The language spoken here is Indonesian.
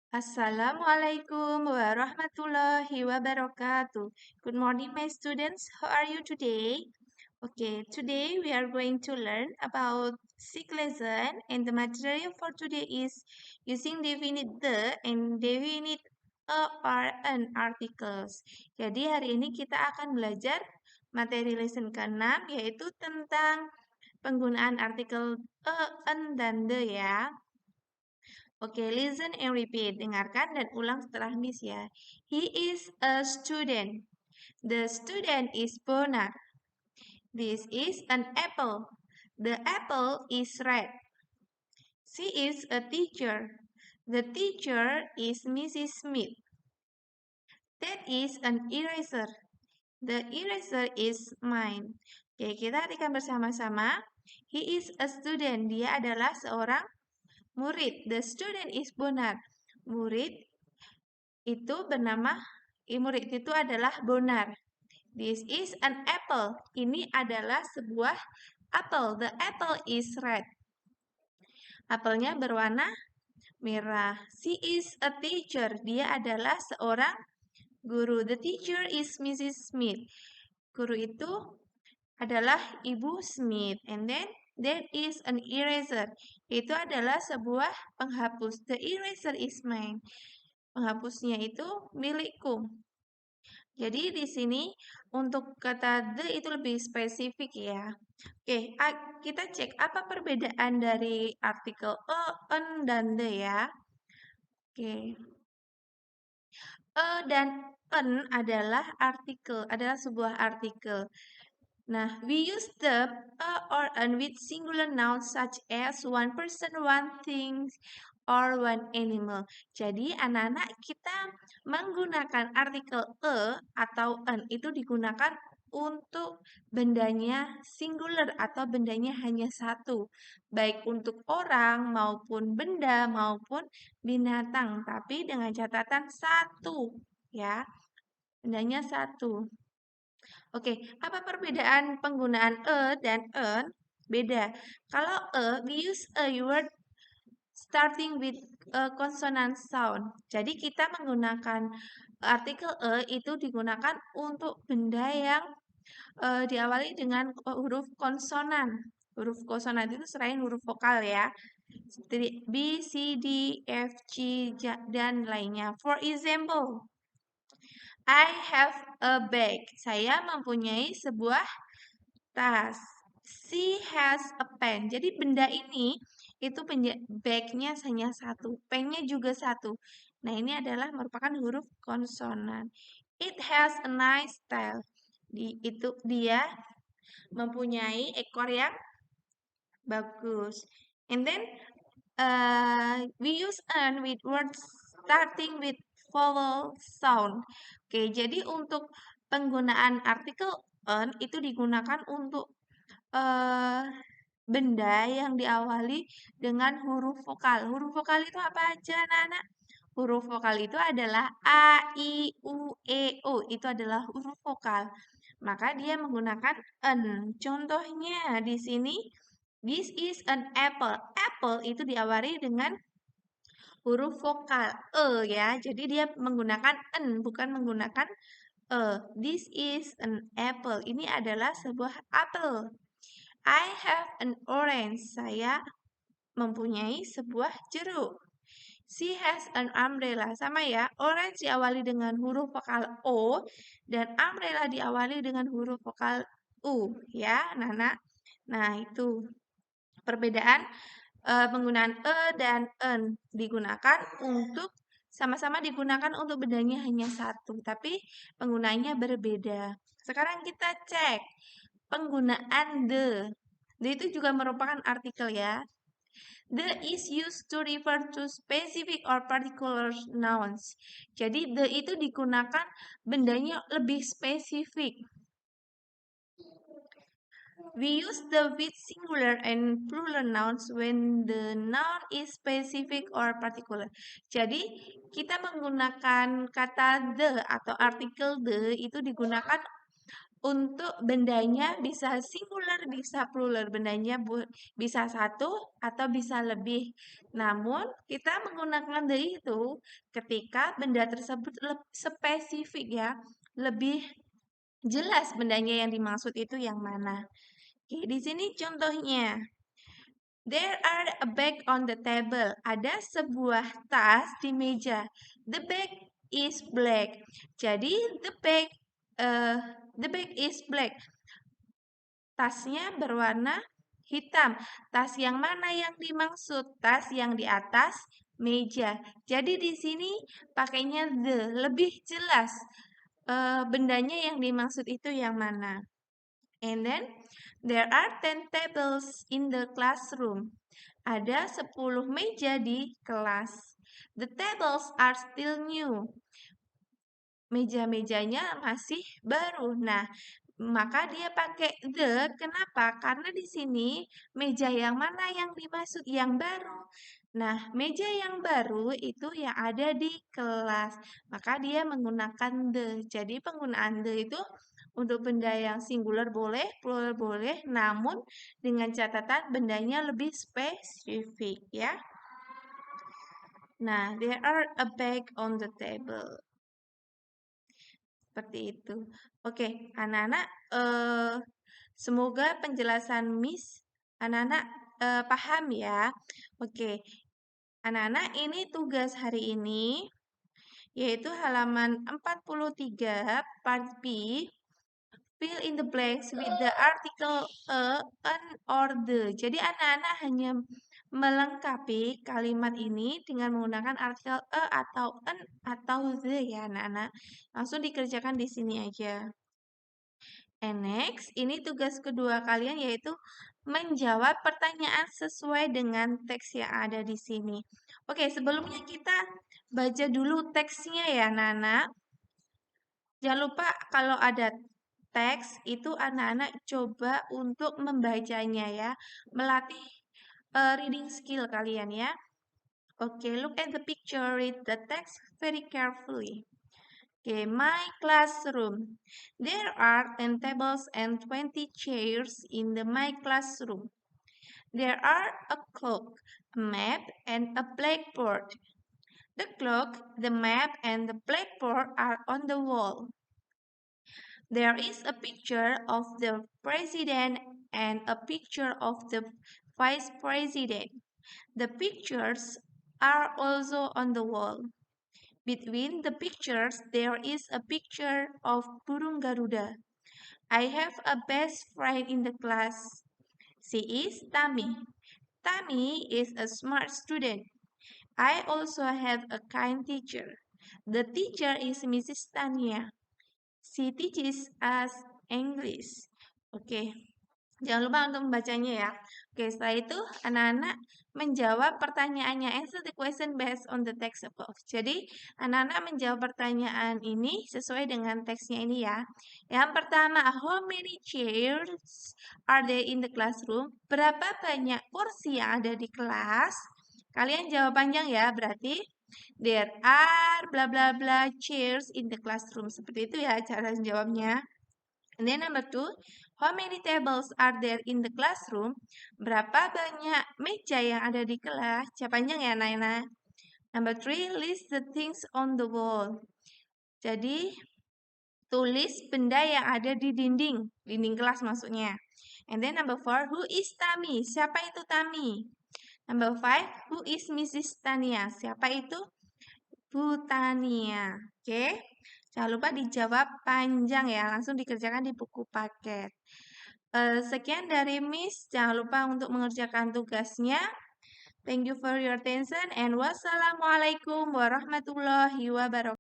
Assalamualaikum warahmatullahi wabarakatuh. Good morning, my students. How are you today? Okay, today we are going to learn about sick lesson, and the material for today is using definite the and definite a or an articles. Jadi hari ini kita akan belajar materi lesson ke-6 yaitu tentang penggunaan artikel an, dan the ya. Oke, listen and repeat. Dengarkan dan ulang setelah Miss ya. He is a student. The student is Bonar. This is an apple. The apple is red. She is a teacher. The teacher is Mrs. Smith. That is an eraser. The eraser is mine. Oke, kita artikan bersama-sama. He is a student. Dia adalah seorang murid. The student is Bonar. Murid itu bernama murid itu adalah Bonar. This is an apple. Ini adalah sebuah apple. The apple is red. Apelnya berwarna merah. She is a teacher. Dia adalah seorang guru. The teacher is Mrs. Smith. Guru itu adalah Ibu Smith. And then there is an eraser. Itu adalah sebuah penghapus. The eraser is mine. Penghapusnya itu milikku. Jadi di sini untuk kata the itu lebih spesifik ya. Oke, kita cek apa perbedaan dari artikel an, dan the ya. Oke. Dan an adalah sebuah artikel. Nah, we use the or an with singular nouns such as one person, one thing, or one animal. Jadi anak-anak kita menggunakan artikel atau an itu digunakan untuk bendanya singular atau bendanya hanya satu. Baik untuk orang maupun benda maupun binatang. Tapi dengan catatan satu ya. Bendanya satu. Oke, apa perbedaan penggunaan dan an? Beda. Kalau we use a word starting with a consonant sound. Jadi kita menggunakan artikel itu digunakan untuk benda yang diawali dengan huruf konsonan. Huruf konsonan itu selain huruf vokal ya. Seperti B, C, D, F, G, dan lainnya. For example, I have a bag. Saya mempunyai sebuah tas. She has a pen. Jadi benda ini itu bag-nya hanya satu, pen-nya juga satu. Nah, ini adalah merupakan huruf konsonan. It has a nice tail. Itu dia mempunyai ekor yang bagus. And then we use an with words starting with vowel sound. Oke, jadi untuk penggunaan artikel an itu digunakan untuk benda yang diawali dengan huruf vokal. Huruf vokal itu apa aja, anak-anak? Huruf vokal itu adalah A, I, U, E, O. Itu adalah huruf vokal. Maka dia menggunakan an. Contohnya di sini, this is an apple. Apple itu diawali dengan huruf vokal ya. Jadi dia menggunakan an, bukan menggunakan This is an apple. Ini adalah sebuah apel. I have an orange. Saya mempunyai sebuah jeruk. She has an umbrella. Sama ya, orange diawali dengan huruf vokal O dan umbrella diawali dengan huruf vokal U ya, Nana. Nah, itu perbedaan penggunaan dan en digunakan untuk sama-sama digunakan untuk bendanya hanya satu, tapi penggunaannya berbeda. Sekarang kita cek penggunaan the. The itu juga merupakan artikel ya. The is used to refer to specific or particular nouns. Jadi the itu digunakan bendanya lebih spesifik. We use the with singular and plural nouns when the noun is specific or particular. Jadi, kita menggunakan kata the atau artikel the itu digunakan untuk bendanya bisa singular, bisa plural. Bendanya bisa satu atau bisa lebih. Namun, kita menggunakan the itu ketika benda tersebut spesifik ya. Lebih jelas bendanya yang dimaksud itu yang mana. Oke, di sini contohnya. There are a bag on the table. Ada sebuah tas di meja. The bag is black. Jadi uh, the bag is black. Tasnya berwarna hitam. Tas yang mana yang dimaksud? Tas yang di atas meja. Jadi di sini pakainya the, lebih jelas. Bendanya yang dimaksud itu yang mana? And then there are 10 tables in the classroom. Ada 10 meja di kelas. The tables are still new. Meja-mejanya masih baru. Nah, maka dia pakai the. Kenapa? Karena di sini meja yang mana yang dimaksud yang baru. Nah, meja yang baru itu yang ada di kelas. Maka dia menggunakan the. Jadi penggunaan the itu untuk benda yang singular boleh, plural boleh, namun dengan catatan bendanya lebih spesifik ya. Nah, there are a bag on the table. Seperti itu. Oke, anak-anak, semoga penjelasan Miss anak-anak paham ya. Oke, anak-anak ini tugas hari ini yaitu halaman 43 part B. Fill in the blanks with the article a, an, or the. Jadi anak-anak hanya melengkapi kalimat ini dengan menggunakan artikel a atau an atau the ya anak-anak. Langsung dikerjakan di sini aja. And next, ini tugas kedua kalian yaitu menjawab pertanyaan sesuai dengan teks yang ada di sini. Oke, sebelumnya kita baca dulu teksnya ya anak-anak. Jangan lupa kalau ada teks itu anak-anak coba untuk membacanya ya, melatih reading skill kalian ya. Oke, look at the picture, read the text very carefully. Okay, my classroom. There are 10 tables and 20 chairs in my classroom. There are a clock, a map, and a blackboard. The clock, the map, and the blackboard are on the wall. There is a picture of the president and a picture of the vice president. The pictures are also on the wall. Between the pictures, there is a picture of Burung Garuda. I have a best friend in the class. She is Tami. Tami is a smart student. I also have a kind teacher. The teacher is Mrs. Tania. She teaches us English. Oke, jangan lupa untuk membacanya ya. Oke, setelah itu anak-anak menjawab pertanyaannya. Answer the question based on the text above. Jadi, anak-anak menjawab pertanyaan ini sesuai dengan teksnya ini ya. Yang pertama, how many chairs are there in the classroom? Berapa banyak kursi yang ada di kelas? Kalian jawab panjang ya, berarti there are bla bla bla chairs in the classroom. Seperti itu ya cara jawabnya. And then number 2, how many tables are there in the classroom? Berapa banyak meja yang ada di kelas? Jawab panjang ya, Naina. Number 3, list the things on the wall. Jadi, tulis benda yang ada di dinding kelas maksudnya. And then number 4, who is Tami? Siapa itu Tami? Number 5, who is Mrs. Tania? Siapa itu? Bu Tania. Oke. Jangan lupa dijawab panjang ya, langsung dikerjakan di buku paket. Sekian dari Miss, jangan lupa untuk mengerjakan tugasnya. Thank you for your attention and wassalamualaikum warahmatullahi wabarakatuh.